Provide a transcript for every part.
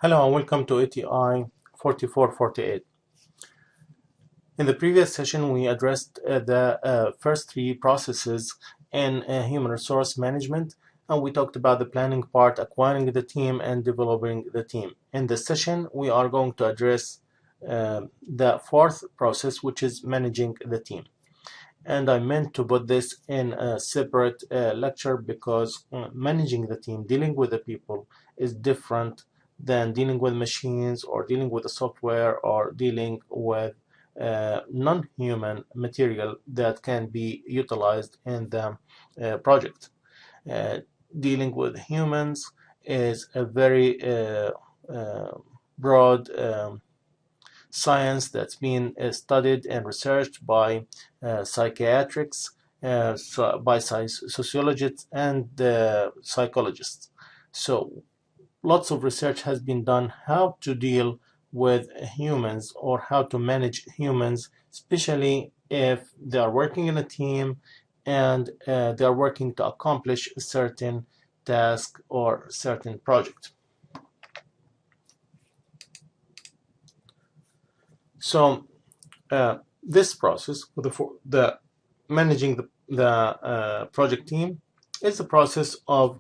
Hello and welcome to ATI 4448. In the previous session, we addressed the first three processes in human resource management, and we talked about the planning part, acquiring the team, and developing the team. In this session, we are going to address the fourth process, which is managing the team. And I meant to put this in a separate lecture because managing the team, dealing with the people, is different than dealing with machines or dealing with the software or dealing with non-human material that can be utilized in the project. Uh, Dealing with humans is a very broad science that's been studied and researched by psychiatrists, by sociologists, and psychologists. So lots of research has been done how to deal with humans or how to manage humans, especially if they are working in a team and they are working to accomplish a certain task or certain project. So this process, the managing the project team, is the process of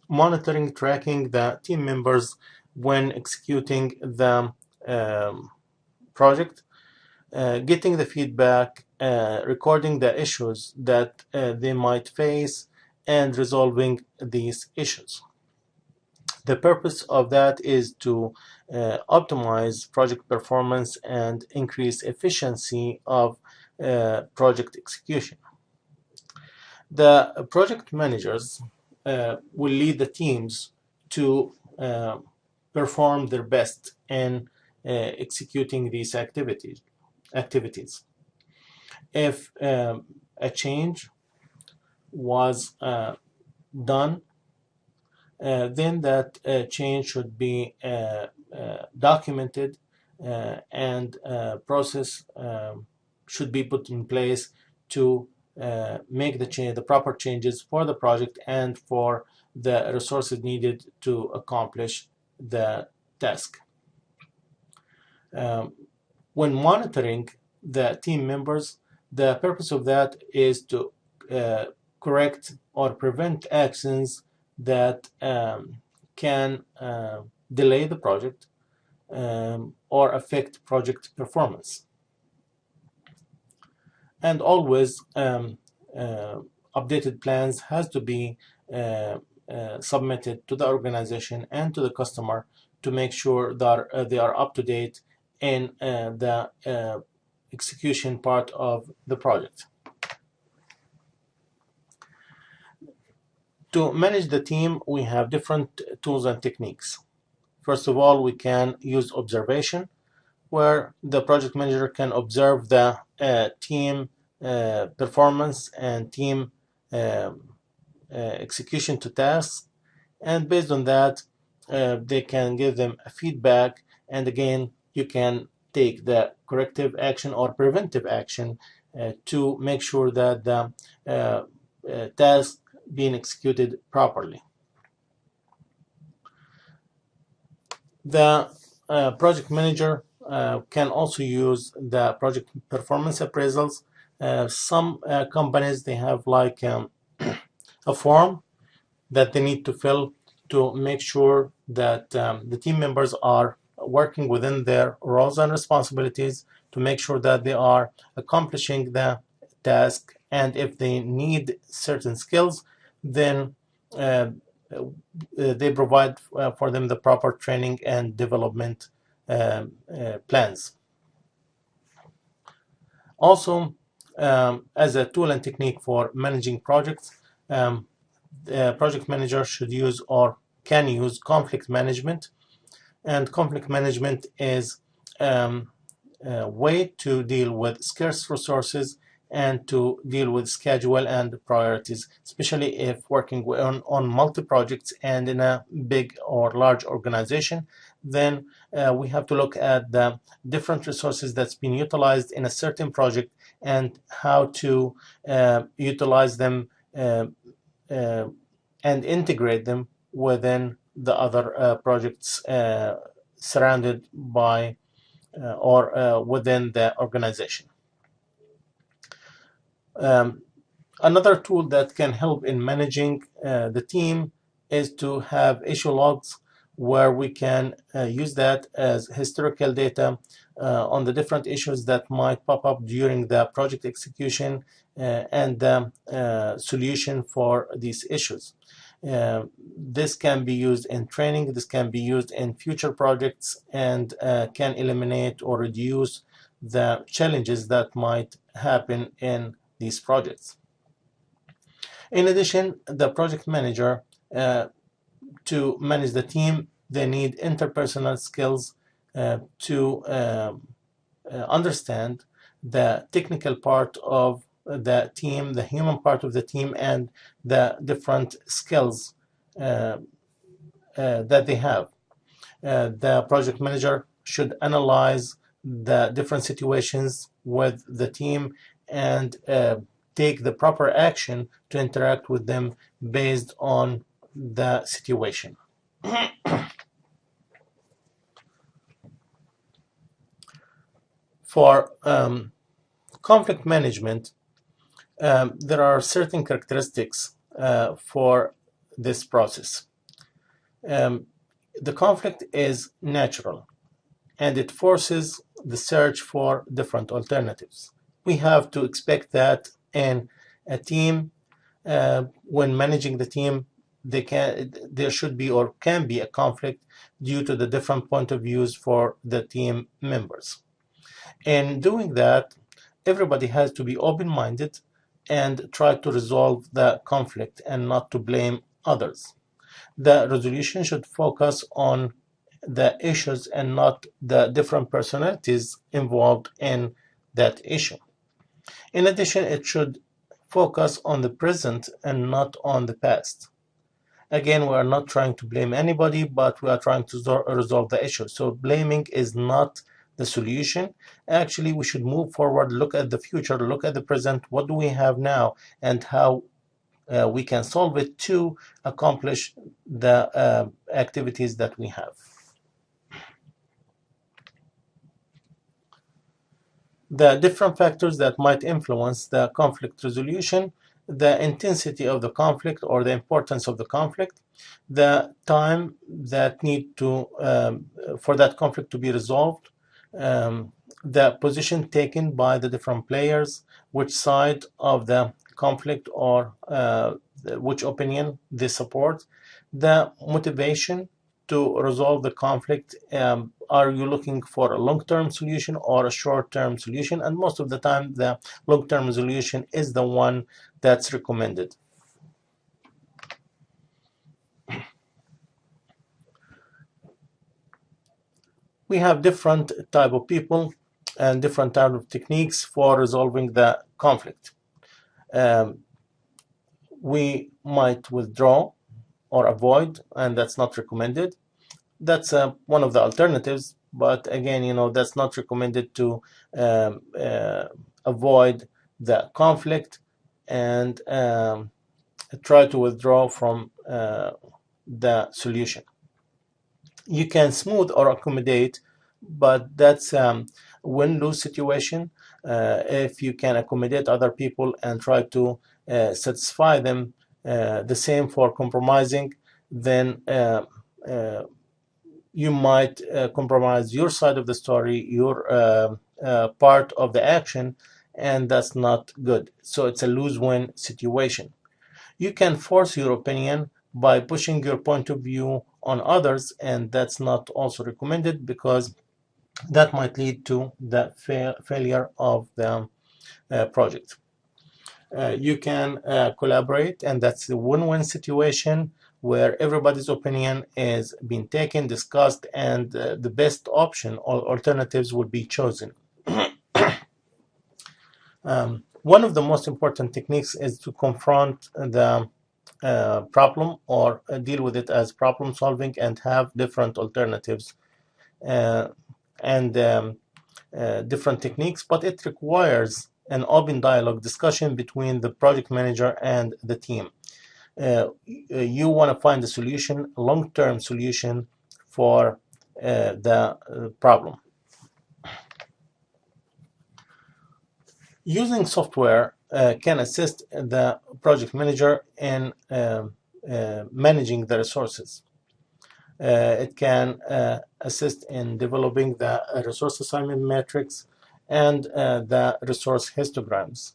monitoring, tracking the team members when executing the project, getting the feedback, recording the issues that they might face, and resolving these issues. The purpose of that is to optimize project performance and increase efficiency of project execution. The project managers will lead the teams to perform their best in executing these activities. If a change was done, then that change should be documented and process should be put in place to make the proper changes for the project and for the resources needed to accomplish the task. When monitoring the team members, the purpose of that is to correct or prevent actions that can delay the project or affect project performance. And always updated plans has to be submitted to the organization and to the customer to make sure that they are up to date in the execution part of the project. To manage the team, we have different tools and techniques. First of all, we can use observation, where the project manager can observe the team performance and team execution to tasks, and based on that they can give them a feedback, and again you can take the corrective action or preventive action to make sure that the task being executed properly. The project manager can also use the project performance appraisals. Some companies, they have like a form that they need to fill to make sure that the team members are working within their roles and responsibilities, to make sure that they are accomplishing the task, and if they need certain skills, then they provide for them the proper training and development plans. Also, as a tool and technique for managing projects, the project manager should use or can use conflict management. And conflict management is a way to deal with scarce resources and to deal with schedule and priorities, especially if working on multi-projects and in a big or large organization. Then we have to look at the different resources that's been utilized in a certain project and how to utilize them and integrate them within the other projects surrounded by or within the organization. Another tool that can help in managing the team is to have issue logs, where we can use that as historical data on the different issues that might pop up during the project execution and the solution for these issues. This can be used in training, this can be used in future projects, and can eliminate or reduce the challenges that might happen in these projects. In addition, the project manager, to manage the team, they need interpersonal skills to understand the technical part of the team, the human part of the team, and the different skills that they have. The project manager should analyze the different situations with the team and take the proper action to interact with them based on the situation. For conflict management, there are certain characteristics for this process. The conflict is natural, and it forces the search for different alternatives. We have to expect that in a team, when managing the team, there should be or can be a conflict due to the different point of views for the team members. In doing that, everybody has to be open-minded and try to resolve the conflict and not to blame others. The resolution should focus on the issues and not the different personalities involved in that issue. In addition, it should focus on the present and not on the past. Again, we are not trying to blame anybody, but we are trying to resolve the issue. So blaming is not the solution. Actually, we should move forward, look at the future, look at the present, what do we have now, and how we can solve it to accomplish the activities that we have. The different factors that might influence the conflict resolution: the intensity of the conflict or the importance of the conflict, the time that need to for that conflict to be resolved, the position taken by the different players, which side of the conflict or which opinion they support, the motivation to resolve the conflict. Are you looking for a long-term solution or a short-term solution? And most of the time, the long-term solution is the one that's recommended. We have different type of people and different type of techniques for resolving the conflict. We might withdraw or avoid, and that's not recommended. That's one of the alternatives, but again, that's not recommended to avoid the conflict and try to withdraw from the solution. You can smooth or accommodate, but that's a win-lose situation. If you can accommodate other people and try to satisfy them, the same for compromising, then you might compromise your side of the story, your part of the action, and that's not good. So it's a lose-win situation. You can force your opinion by pushing your point of view on others, and that's not also recommended, because that might lead to the failure of the project. You can collaborate, and that's a win-win situation where everybody's opinion is being taken, discussed, and the best option or alternatives will be chosen. One of the most important techniques is to confront the problem or deal with it as problem solving and have different alternatives and different techniques, but it requires an open dialogue discussion between the project manager and the team. You want to find a solution, a long-term solution for the problem. Using software can assist the project manager in managing the resources. It can assist in developing the resource assignment matrix and the resource histograms.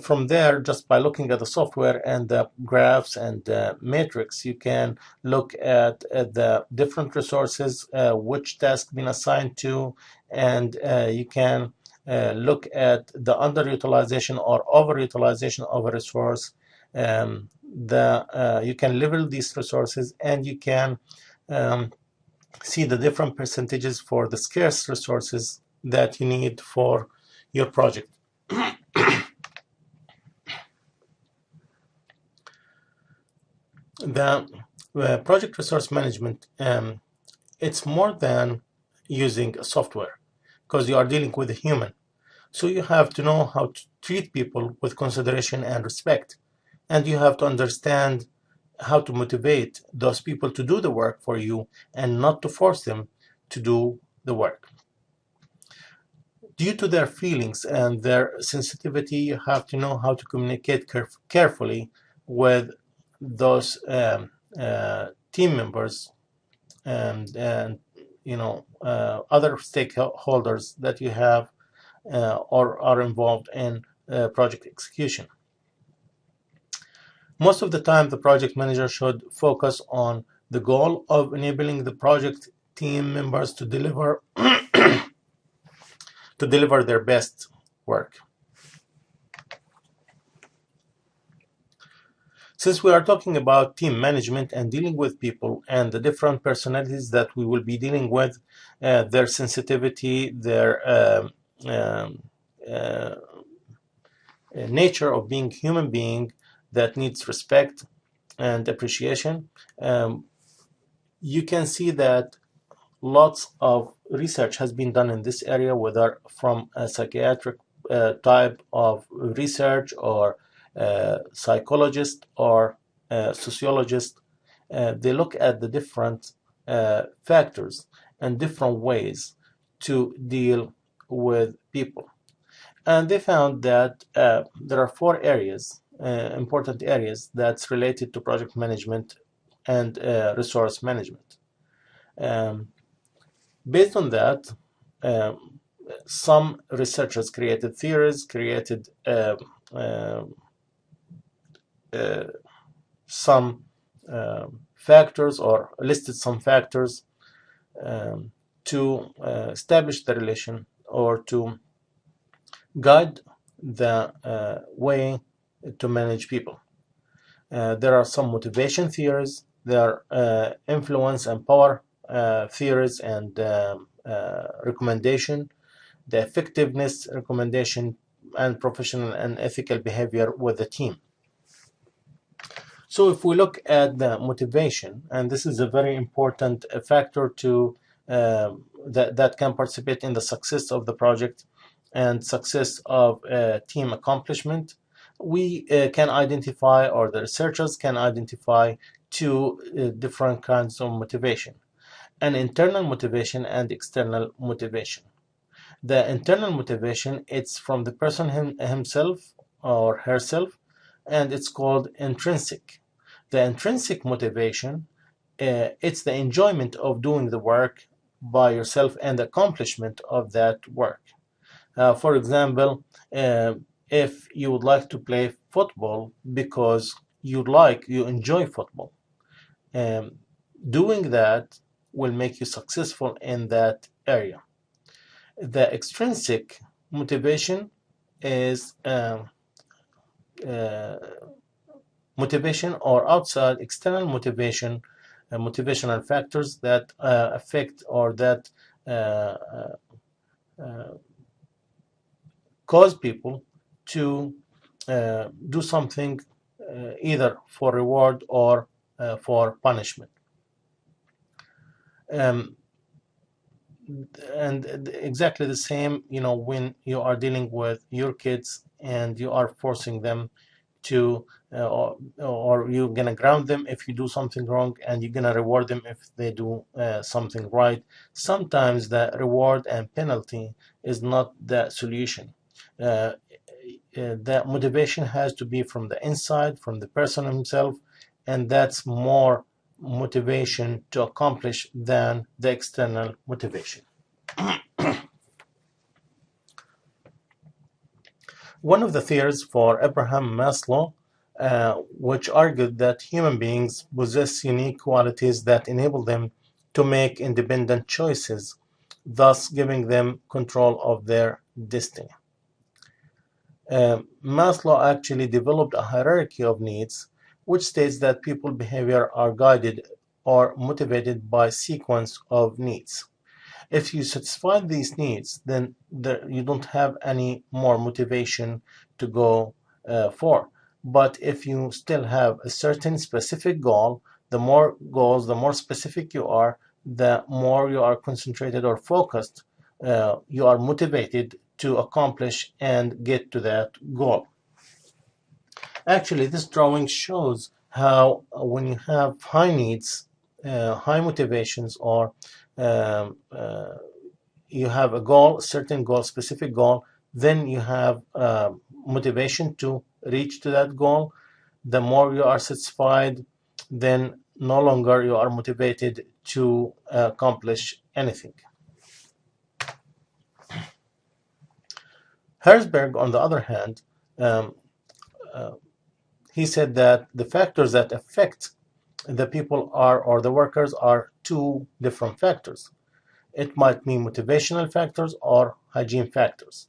From there, just by looking at the software and the graphs and the matrix, you can look at the different resources, which task been assigned to, and you can look at the underutilization or overutilization of a resource. You can level these resources, and you can see the different percentages for the scarce resources that you need for your project. The project resource management, it's more than using a software, because you are dealing with a human. So you have to know how to treat people with consideration and respect. And you have to understand how to motivate those people to do the work for you and not to force them to do the work. Due to their feelings and their sensitivity, you have to know how to communicate carefully with those team members and other stakeholders that you have or are involved in project execution. Most of the time, the project manager should focus on the goal of enabling the project team members to deliver their best work. Since we are talking about team management and dealing with people and the different personalities that we will be dealing with, their sensitivity, their nature of being human being that needs respect and appreciation, you can see that lots of research has been done in this area, whether from a psychiatric type of research or psychologist or sociologist. They look at the different factors and different ways to deal with people. And they found that there are 4 areas, important areas, that's related to project management and resource management. Based on that, some researchers created theories, created some factors, or listed some factors to establish the relation or to guide the way to manage people. There are some motivation theories, there are influence and power theories and recommendation, the effectiveness recommendation, and professional and ethical behavior with the team. So if we look at the motivation, and this is a very important factor to that can participate in the success of the project and success of team accomplishment, we can identify, or the researchers can identify, 2 different kinds of motivation: an internal motivation and external motivation. The internal motivation, it's from the person himself or herself, and it's called intrinsic. The intrinsic motivation, it's the enjoyment of doing the work by yourself and the accomplishment of that work. For example, if you would like to play football because you enjoy football, doing that will make you successful in that area. The extrinsic motivation is motivation or outside external motivation, motivational factors that affect or that cause people to do something either for reward or for punishment. And exactly the same, when you are dealing with your kids and you are forcing them to or you're gonna ground them if you do something wrong, and you're gonna reward them if they do something right. Sometimes the reward and penalty is not the solution. The motivation has to be from the inside, from the person himself, and that's more motivation to accomplish than the external motivation. One of the theories for Abraham Maslow, which argued that human beings possess unique qualities that enable them to make independent choices, thus giving them control of their destiny. Maslow actually developed a hierarchy of needs, which states that people's behavior are guided or motivated by a sequence of needs. If you satisfy these needs, then you don't have any more motivation to go for. But if you still have a certain specific goal, the more goals, the more specific you are, the more you are concentrated or focused, you are motivated to accomplish and get to that goal. Actually, this drawing shows how when you have high needs, high motivations, or um, uh, you have a goal, a certain goal, specific goal, then you have motivation to reach to that goal. The more you are satisfied, then no longer you are motivated to accomplish anything. Herzberg, on the other hand, um, uh, he said that the factors that affect the people are, or the workers, are two different factors. It might be motivational factors or hygiene factors.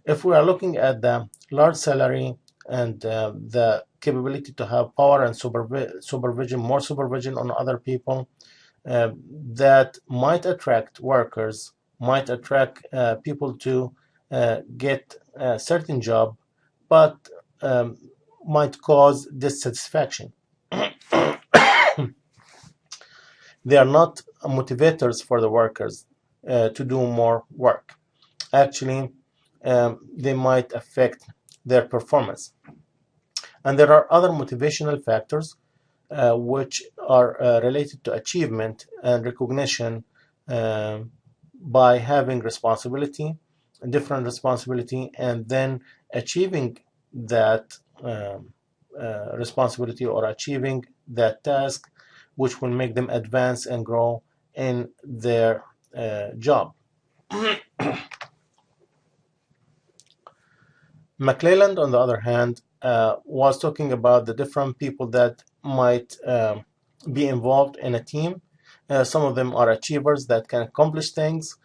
If we are looking at the large salary and the capability to have power and supervision, more supervision on other people, that might attract workers, might attract people to get a certain job, but um, might cause dissatisfaction. They are not motivators for the workers to do more work. Actually, they might affect their performance. And there are other motivational factors which are related to achievement and recognition by having responsibility, different responsibility, and then achieving that responsibility or achieving that task, which will make them advance and grow in their job. McClelland, on the other hand, was talking about the different people that might be involved in a team. Some of them are achievers that can accomplish things.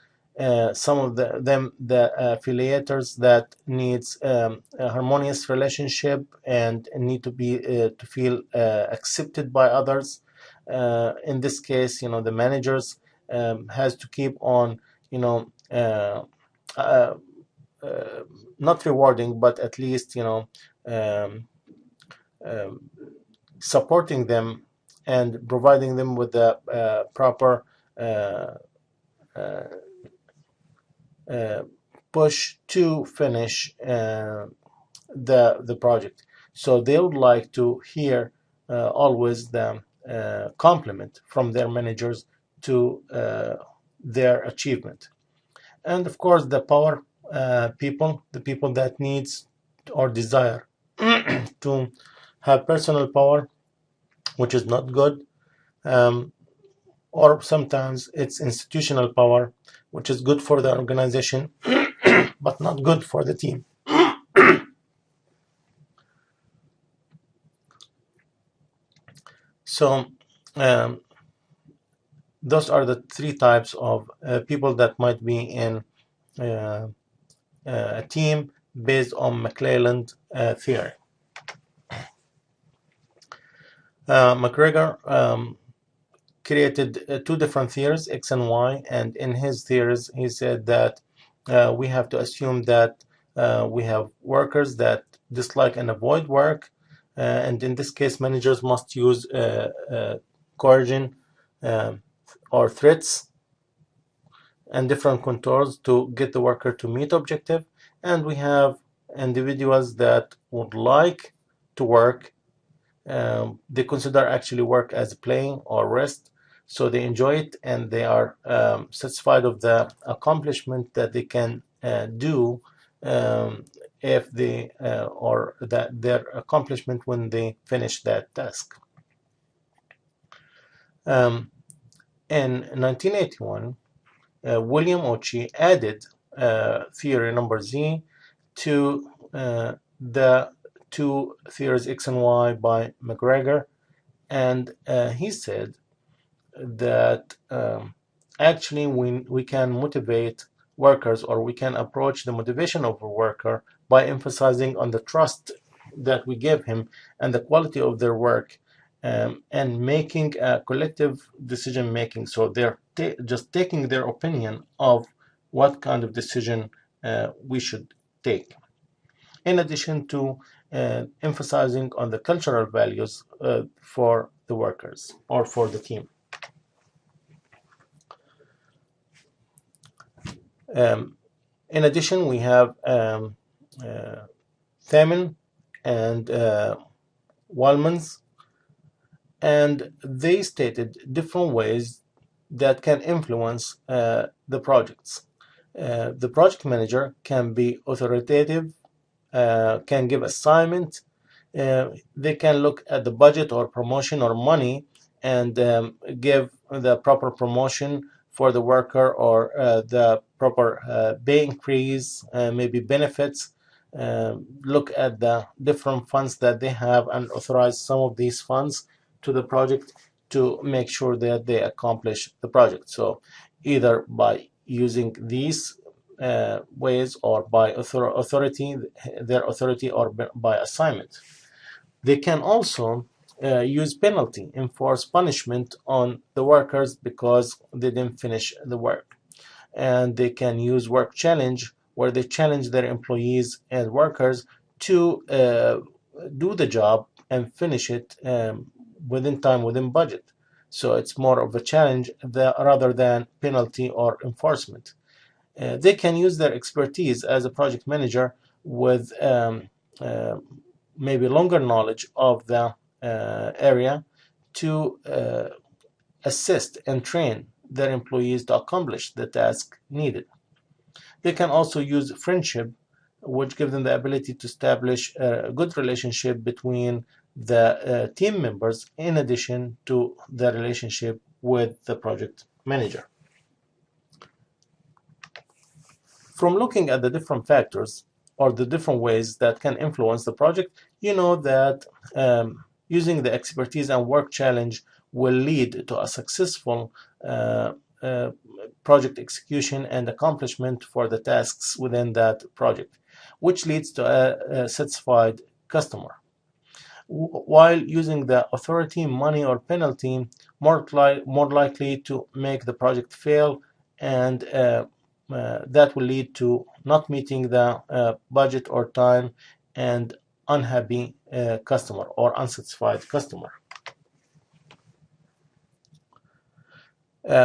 Some of them, the affiliators that needs a harmonious relationship and need to be to feel accepted by others. In this case, the managers has to keep on, uh, not rewarding, but at least um, um, supporting them and providing them with the proper uh, uh, uh, push to finish the project. So they would like to hear always the compliment from their managers to their achievement. And of course, the power people, the people that needs or desire to have personal power, which is not good, um, or sometimes it's institutional power, which is good for the organization, but not good for the team. So um, those are the three types of people that might be in a team based on McClelland theory. McGregor created two different theories, X and Y, and in his theories he said that we have to assume that we have workers that dislike and avoid work, and in this case managers must use coercion or threats and different controls to get the worker to meet objective. And we have individuals that would like to work. They consider actually work as playing or rest, so they enjoy it and they are satisfied of the accomplishment that they can do if they or that their accomplishment when they finish that task. Um, in 1981, William Ochi added theory number Z to the two theories X and Y by McGregor, and he said that actually we can motivate workers, or we can approach the motivation of a worker by emphasizing on the trust that we give him and the quality of their work, and making a collective decision making. So they're just taking their opinion of what kind of decision we should take, in addition to emphasizing on the cultural values for the workers or for the team. In addition, we have Thaman and Wallmans, and they stated different ways that can influence the projects. The project manager can be authoritative, can give assignment, they can look at the budget or promotion or money and give the proper promotion for the worker, or the proper pay increase, maybe benefits. Look at the different funds that they have and authorize some of these funds to the project to make sure that they accomplish the project. So either by using these ways, or by authority, their authority, or by assignment. They can also use penalty, enforce punishment on the workers because they didn't finish the work. And they can use work challenge, where they challenge their employees and workers to do the job and finish it within time, within budget. So it's more of a challenge rather than penalty or enforcement. They can use their expertise as a project manager with maybe longer knowledge of the area to assist and train their employees to accomplish the task needed. They can also use friendship, which gives them the ability to establish a good relationship between the team members, in addition to the relationship with the project manager. From looking at the different factors or the different ways that can influence the project, you know that using the expertise and work challenge will lead to a successful project execution and accomplishment for the tasks within that project, which leads to a satisfied customer. While using the authority, money, or penalty, more likely to make the project fail, and that will lead to not meeting the budget or time, and unhappy customer or unsatisfied customer.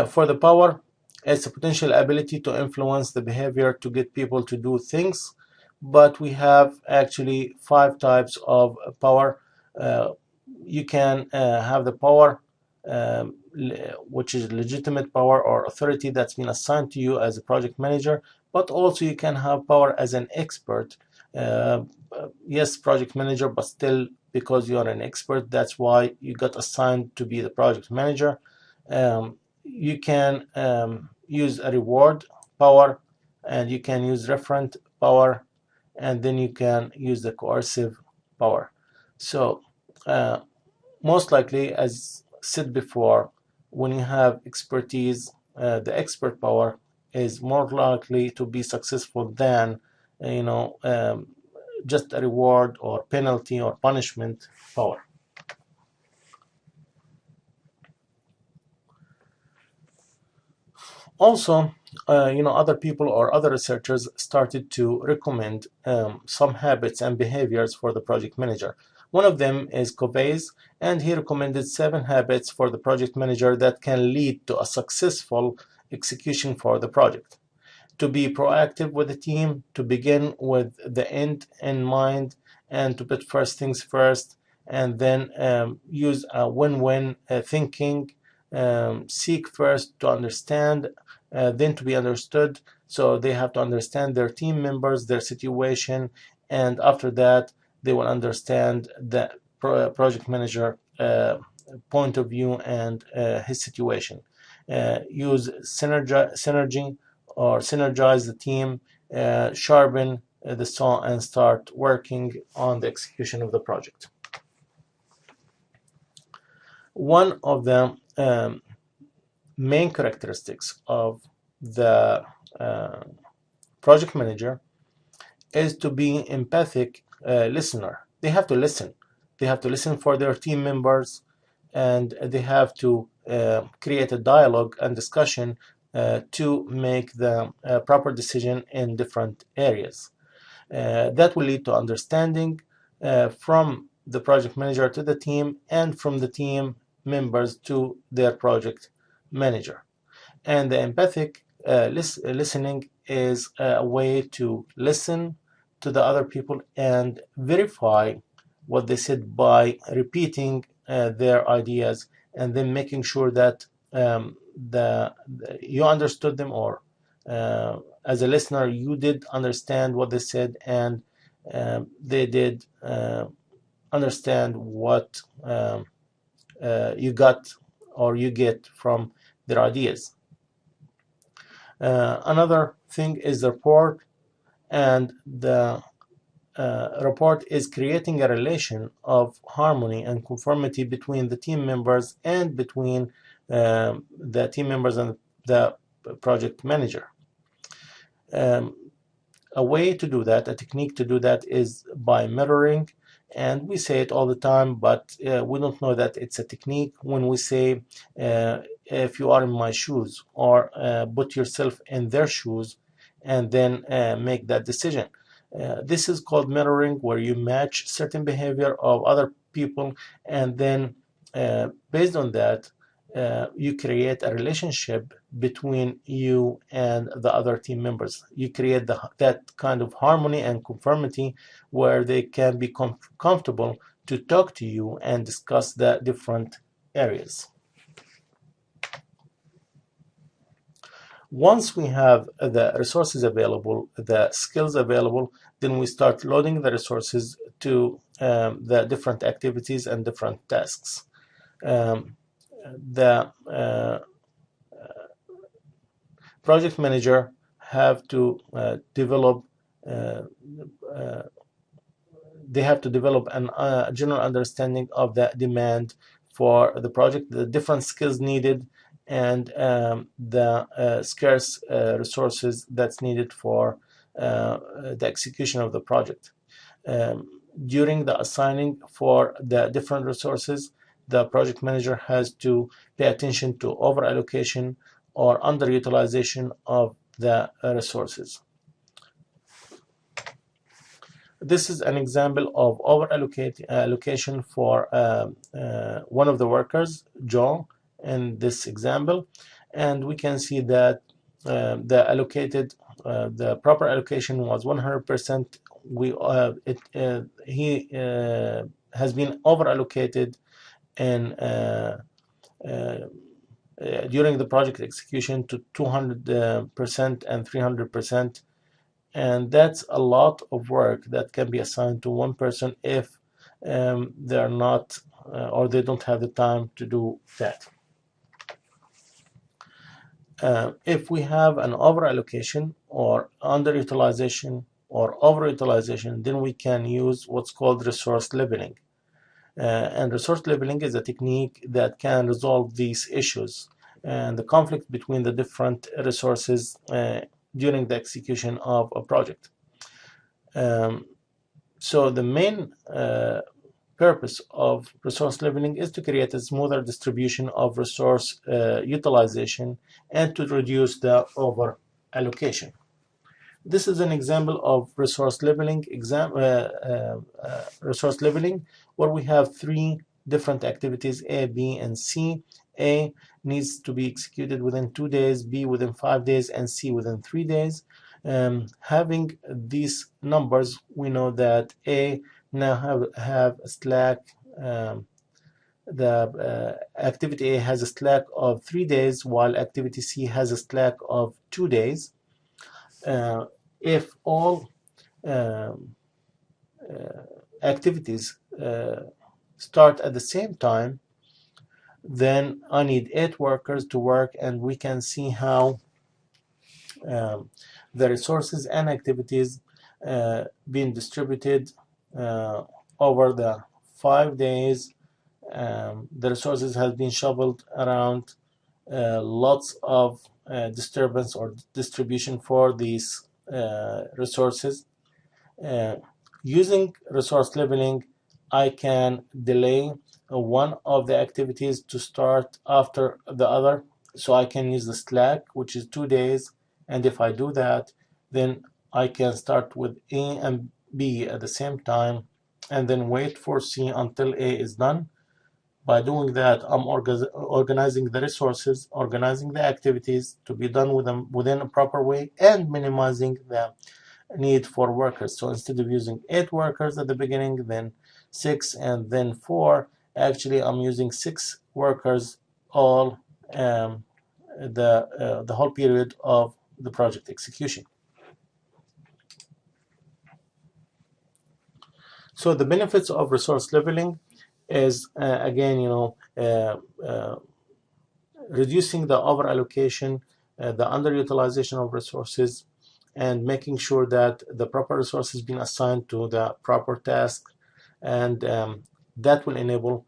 For the power, it's a potential ability to influence the behavior to get people to do things, but we have actually 5 types of power. You can have the power which is legitimate power or authority that's been assigned to you as a project manager, but also you can have power as an expert. Yes, project manager, but still, because you are an expert, that's why you got assigned to be the project manager. You can use a reward power, and you can use referent power, and then you can use the coercive power. So most likely, as said before, when you have expertise, the expert power is more likely to be successful than just a reward or penalty or punishment power. Also, other people or other researchers started to recommend some habits and behaviors for the project manager. One of them is Covey's, and he recommended 7 habits for the project manager that can lead to a successful execution for the project. to be proactive with the team, to begin with the end in mind, and to put first things first, and then use a win-win thinking. Seek first to understand, then to be understood. So they have to understand their team members, their situation, and after that, they will understand the project manager point of view and his situation. Use synergy or synergize the team, sharpen the saw, and start working on the execution of the project. One of the main characteristics of the project manager is to be empathic listener. They have to listen. They have to listen for their team members, and they have to create a dialogue and discussion to make the proper decision in different areas. That will lead to understanding from the project manager to the team, and from the team members to their project manager. And the empathic listening is a way to listen to the other people and verify what they said by repeating their ideas, and then making sure that you understood them, or as a listener you did understand what they said, and they did understand what you got or you get from their ideas. Another thing is the rapport, and the rapport is creating a relation of harmony and conformity between the team members, and between the team members and the project manager. A way to do that, a technique to do that, is by mirroring. And we say it all the time, but we don't know that it's a technique when we say, if you are in my shoes, or put yourself in their shoes, and then make that decision. This is called mirroring, where you match certain behavior of other people, and then based on that, you create a relationship between you and the other team members. You create that kind of harmony and conformity where they can be comfortable to talk to you and discuss the different areas. Once we have the resources available, the skills available, then we start loading the resources to the different activities and different tasks. The project manager have to develop they have to develop a general understanding of the demand for the project, the different skills needed, and the scarce resources that's needed for the execution of the project. During the assigning for the different resources, the project manager has to pay attention to over allocation or underutilization of the resources. This is an example of over allocation for one of the workers, Joe, in this example, and we can see that the proper allocation was 100%. He has been over allocated in during the project execution to 200% and 300%, and that's a lot of work that can be assigned to one person if they're not or they don't have the time to do that. If we have an over allocation or underutilization or overutilization, then we can use what's called resource leveling. And resource leveling is a technique that can resolve these issues and the conflict between the different resources during the execution of a project. So the main purpose of resource leveling is to create a smoother distribution of resource utilization and to reduce the over allocation. This is an example of resource leveling where we have three different activities, A, B, and C. A needs to be executed within 2 days, B within 5 days, and C within 3 days. Having these numbers, we know that A now have a slack. The activity A has a slack of 3 days, while activity C has a slack of 2 days. If all activities start at the same time, then I need 8 workers to work, and we can see how the resources and activities being distributed over the 5 days. The resources have been shoveled around, lots of disturbance or distribution for these resources. Using resource leveling, I can delay one of the activities to start after the other, so I can use the slack, which is 2 days, and if I do that, then I can start with A and B at the same time and then wait for C until A is done. By doing that, I'm organizing the resources, organizing the activities to be done within a proper way, and minimizing the need for workers. So instead of using 8 workers at the beginning, then 6, and then 4, actually I'm using 6 workers all the whole period of the project execution. So the benefits of resource leveling is again, reducing the over allocation, the underutilization of resources, and making sure that the proper resources being assigned to the proper task, and that will enable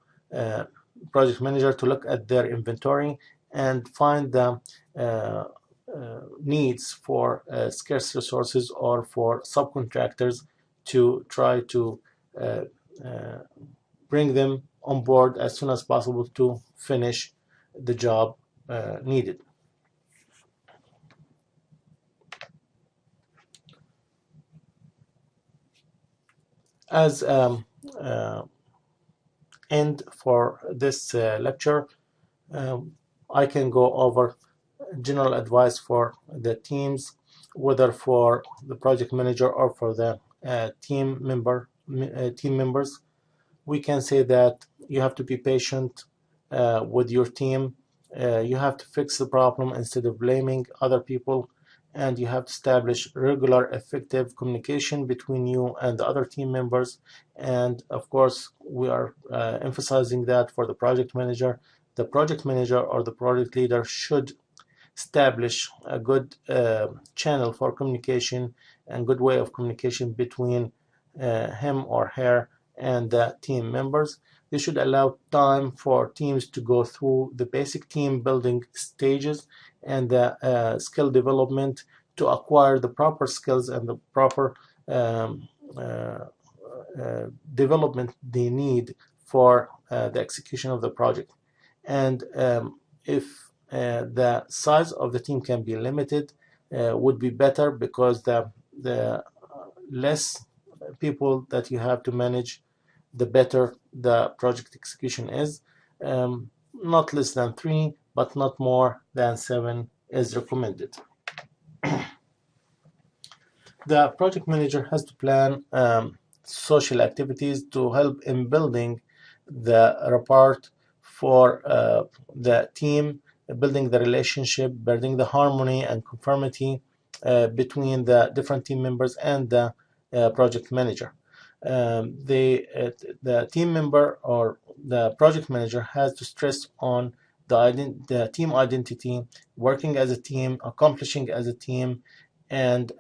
project manager to look at their inventory and find the needs for scarce resources or for subcontractors to try to bring them on board as soon as possible to finish the job needed. As end for this lecture, I can go over general advice for the teams, whether for the project manager or for the team members. We can say that you have to be patient with your team. You have to fix the problem instead of blaming other people, and you have to establish regular, effective communication between you and the other team members. And of course, we are emphasizing that for the project manager. The project manager or the project leader should establish a good channel for communication and good way of communication between him or her and the team members. They should allow time for teams to go through the basic team building stages and the skill development to acquire the proper skills and the proper development they need for the execution of the project. And if the size of the team can be limited, would be better, because the less people that you have to manage, the better the project execution is. Not less than 3, but not more than 7 is recommended. The project manager has to plan social activities to help in building the rapport for the team, building the relationship, building the harmony and conformity between the different team members and the project manager. The team member or the project manager has to stress on the team identity, working as a team, accomplishing as a team, and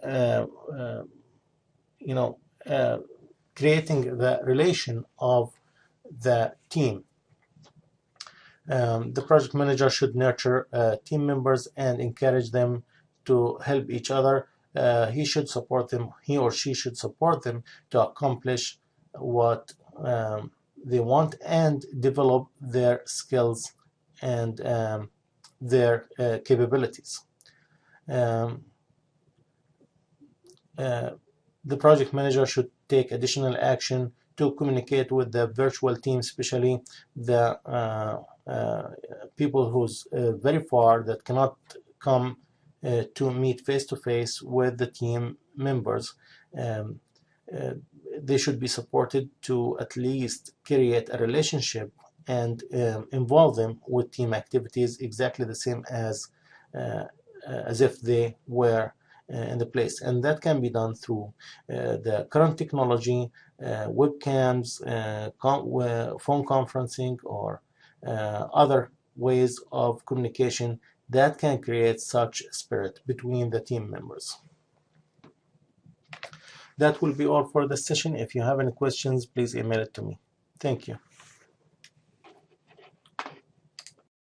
creating the relation of the team. The project manager should nurture team members and encourage them to help each other. He or she should support them to accomplish what they want and develop their skills and their capabilities. The project manager should take additional action to communicate with the virtual team, especially the people who's very far that cannot come to meet face-to-face with the team members. Um, uh, they should be supported to at least create a relationship and involve them with team activities exactly the same as if they were in the place. And that can be done through the current technology, webcams, phone conferencing, or other ways of communication that can create such spirit between the team members. That will be all for the session. If you have any questions, please email it to me. Thank you.